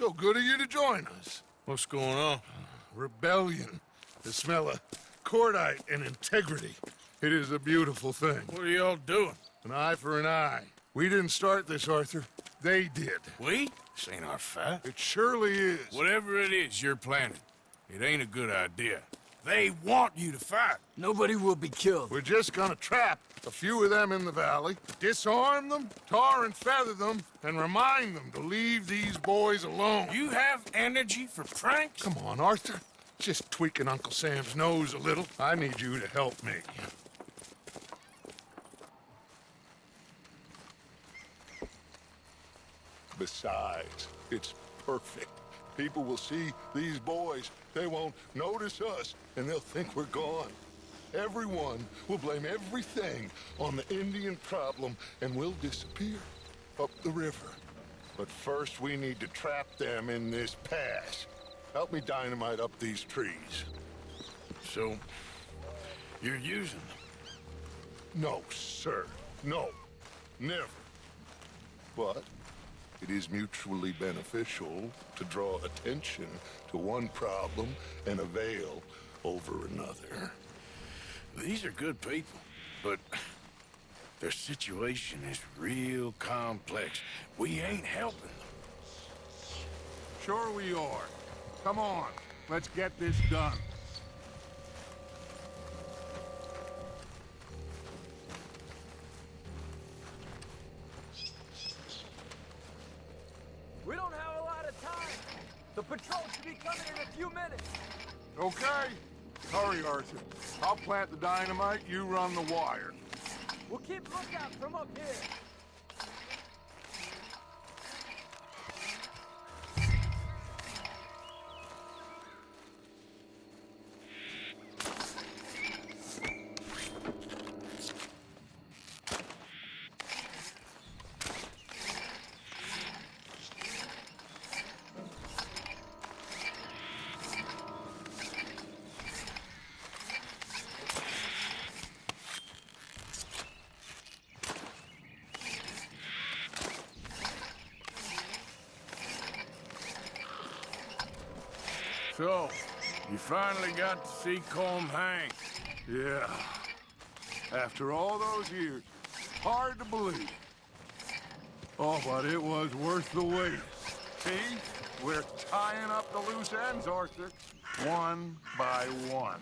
So good of you to join us. What's going on? Rebellion. The smell of cordite and integrity. It is a beautiful thing. What are y'all doing? An eye for an eye. We didn't start this, Arthur. They did. We? This ain't our fight. It surely is. Whatever it is you're planning, it ain't a good idea. They want you to fight. Nobody will be killed. We're just gonna trap a few of them in the valley, disarm them, tar and feather them, and remind them to leave these boys alone. You have energy for pranks? Come on, Arthur. Just tweaking Uncle Sam's nose a little. I need you to help me. Besides, it's perfect. People will see these boys, they won't notice us, and they'll think we're gone. Everyone will blame everything on the Indian problem, and we'll disappear up the river. But first, we need to trap them in this pass. Help me dynamite up these trees. So, you're using them? No, sir. No. Never. But it is mutually beneficial to draw attention to one problem and avail over another. These are good people, but their situation is real complex. We ain't helping them. Sure we are. Come on, let's get this done. We don't have a lot of time. The patrol should be coming in a few minutes. Okay. Hurry, Arthur. I'll plant the dynamite, you run the wire. We'll keep lookout from up here. So, you finally got to see Colm hang. Yeah. After all those years, hard to believe. Oh, but it was worth the wait. See? We're tying up the loose ends, Arthur. One by one.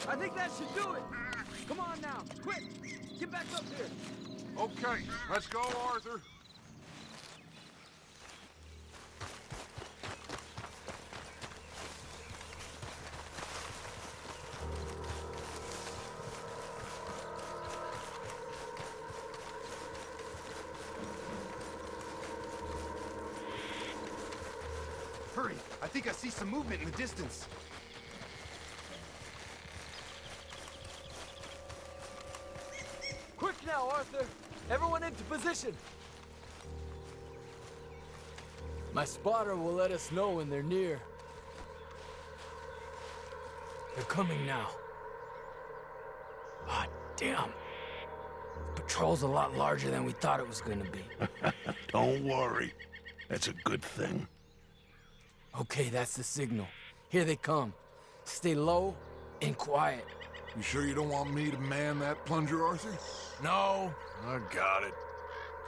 I think that should do it. Come on now, quick. Get back up here. Okay, let's go, Arthur. Hurry! I think I see some movement in the distance. Quick now, Arthur. Everyone into position. My spotter will let us know when they're near. They're coming now. Ah, damn. The patrol's a lot larger than we thought it was gonna be. Don't worry. That's a good thing. Okay, that's the signal. Here they come. Stay low and quiet. You sure you don't want me to man that plunger, Arthur? No, I got it.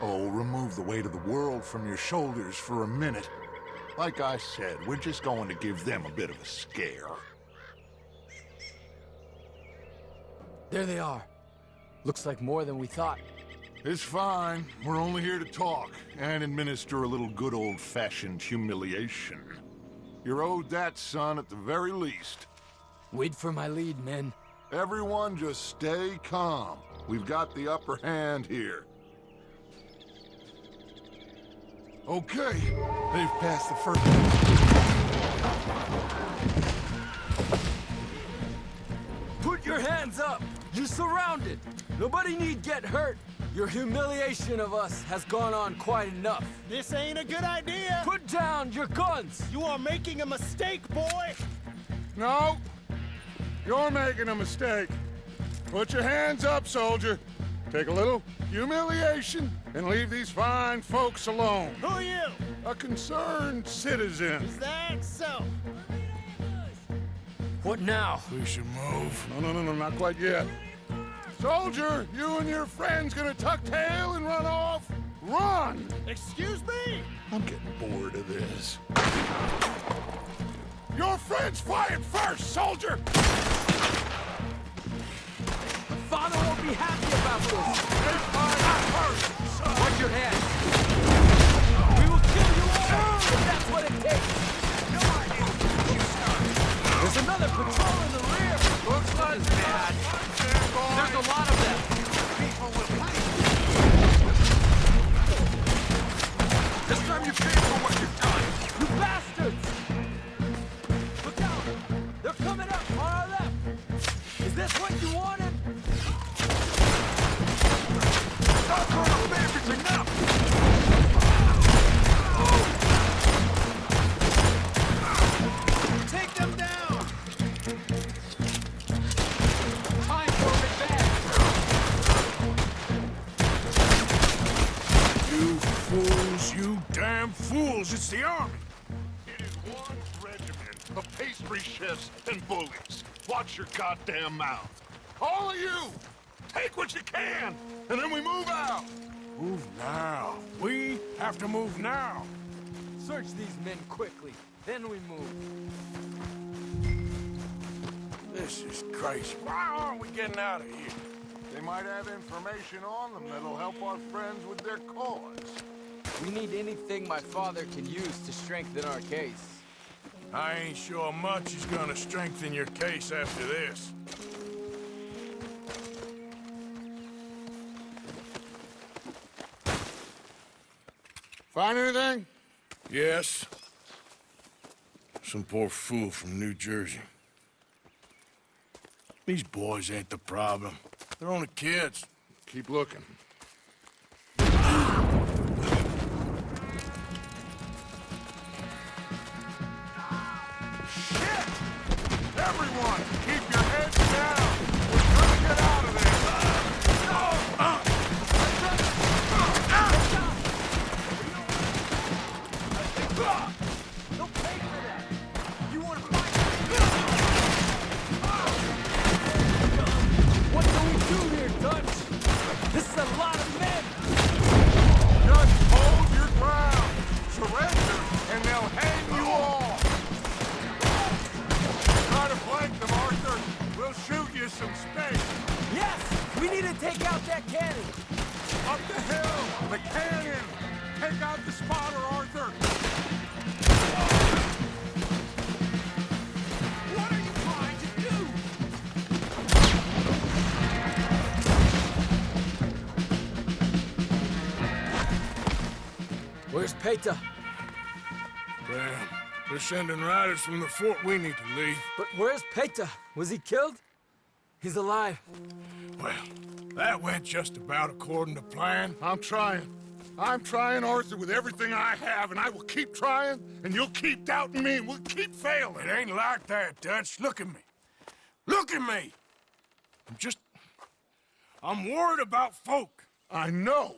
Oh, remove the weight of the world from your shoulders for a minute. Like I said, we're just going to give them a bit of a scare. There they are. Looks like more than we thought. It's fine. We're only here to talk and administer a little good old-fashioned humiliation. You're owed that, son, at the very least. Wait for my lead, men. Everyone just stay calm. We've got the upper hand here. Okay, they've passed the first... Put your hands up! You're surrounded! Nobody need get hurt! Your humiliation of us has gone on quite enough. This ain't a good idea. Put down down! Your guns! You are making a mistake, boy! No, you're making a mistake. Put your hands up, soldier. Take a little humiliation and leave these fine folks alone. Who are you? A concerned citizen. Is that so? What now? We should move. No, not quite yet. Soldier, you and your friends gonna tuck tail and run off? Run! Excuse me? I'm getting bored of this. Your friends fired first, soldier! Father won't be happy about this! They fired first! Watch your head! We will kill you all if that's what it takes! There's another patrol in the rear! Looks like Bad. There's a lot of them! This time you pay for what you've done! You bastards! Look out! They're coming up on our left! Is this what you wanted? Stop throwing everything up! Take them down! Time for revenge! You fools, you damn fools! It's the army! It is one regiment of pastry chefs and bullies. Watch your goddamn mouth. All of you, take what you can, and then we move out. Move now. We have to move now. Search these men quickly, then we move. This is crazy. Why aren't we getting out of here? They might have information on them that'll help our friends with their cause. We need anything my father can use to strengthen our case. I ain't sure much is gonna strengthen your case after this. Find anything? Yes. Some poor fool from New Jersey. These boys ain't the problem. They're only kids. Keep looking. Shit! Everyone, keep your heads down! We're trying to get out of there! They'll pay for that! You want to fight? What do we do here, Dutch? This is a lot of men! Just hold your ground! Surrender, and they'll hang you all! Try to flank them, Arthur! We'll shoot you some space! Yes! We need to take out that cannon! Up the hill! The cannon! Take out the spotter, Arthur! What are you trying to do? Where's Peta? Damn. They're sending riders from the fort. We need to leave. But where's Peta? Was he killed? He's alive. Well, that went just about according to plan. I'm trying, Arthur, with everything I have, and I will keep trying, and you'll keep doubting me, and we'll keep failing. It ain't like that, Dutch. Look at me. Look at me! I'm worried about folk. I know.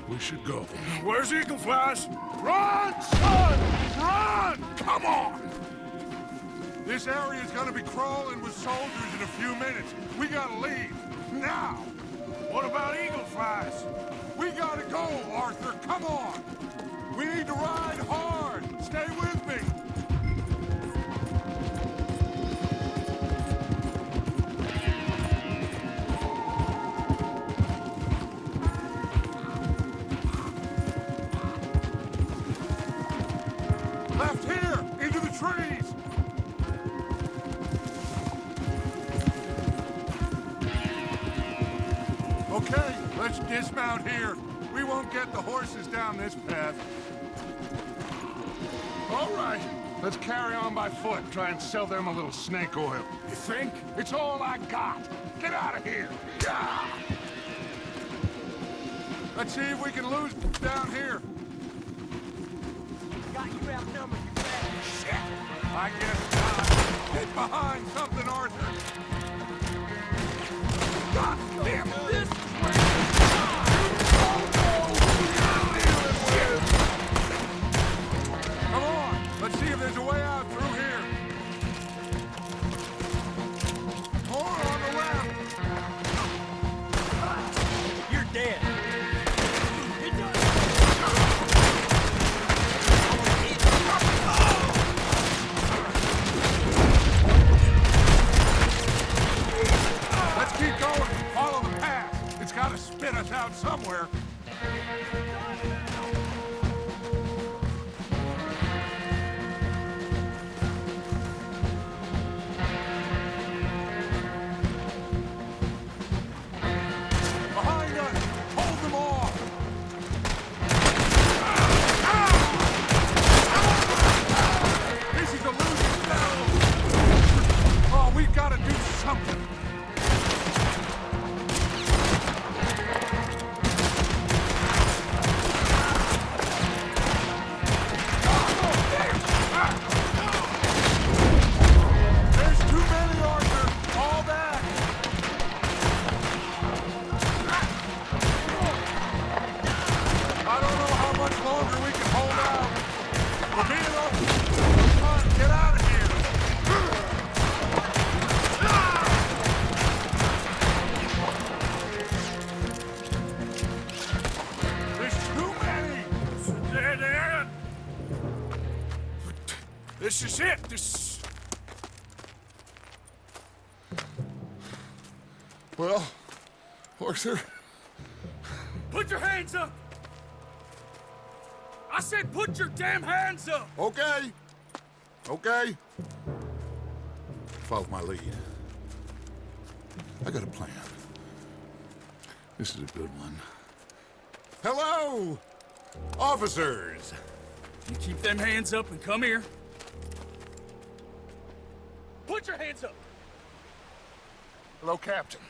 We should go. Where's Eagle Flies? Run, son! Run! Come on! This area's gonna be crawling with soldiers in a few minutes. We gotta leave. Now! What about Eagle Flies? We gotta go, Arthur. Come on! We need to ride hard. Stay with me. Left here! Into the trees! Okay, let's dismount here. We won't get the horses down this path. All right, let's carry on by foot and try and sell them a little snake oil. You think? It's all I got. Get out of here! Yeah! Let's see if we can lose down here. Got you outnumbered, you bad shit! I guess not. Get behind something, Arthur. God damn it! This is where Come on, let's see if there's a way out through here. More on the left. you're dead. Let's keep going. Follow the path. It's got to spit us out somewhere. Behind us. Hold them off. This is a losing battle. Oh, we've got to do something. There's too many, Arthur. All back. I don't know how much longer we can hold out. We're being over. Come on, get out of here. There's too many. Dead end. This is it. This. Well, Arthur, Put your hands up. I said, put your damn hands up. okay. Okay. Follow my lead. I got a plan. This is a good one. Hello, officers. You keep them hands up and come here. Put your hands up. Hello, Captain.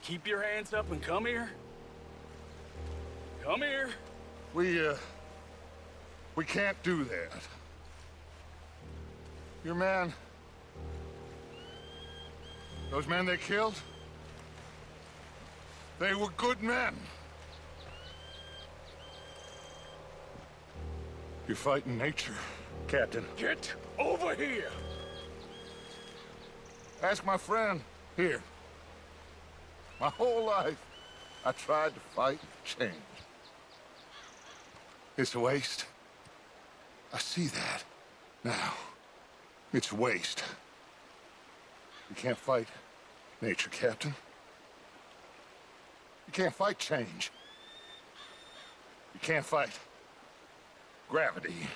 Keep your hands up and come here. Come here. We can't do that. Your man... Those men they killed? They were good men. You're fighting nature, Captain. Get over here. Ask my friend here. My whole life, I tried to fight change. It's a waste. I see that now. It's a waste. You can't fight nature, Captain. You can't fight change. You can't fight gravity.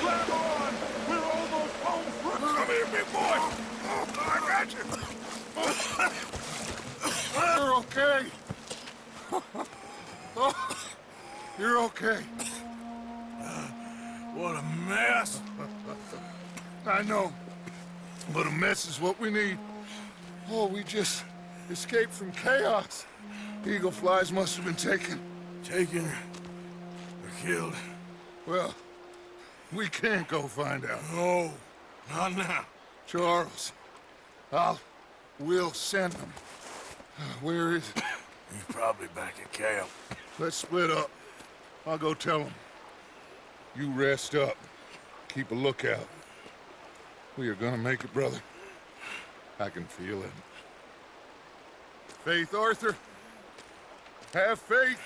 Grab on! We're almost home front! Come here, big boy! I got you! You're okay. Oh, you're okay. What a mess. I know. But a mess is what we need. Oh, we just escaped from chaos. Eagle flies must have been taken. Taken or killed? Well, we can't go find out. No, not now. Charles, we'll send them. Where is it? He's probably back at camp. Let's split up. I'll go tell them. You rest up. Keep a lookout. We are gonna make it, brother. I can feel it. Faith, Arthur. Have faith.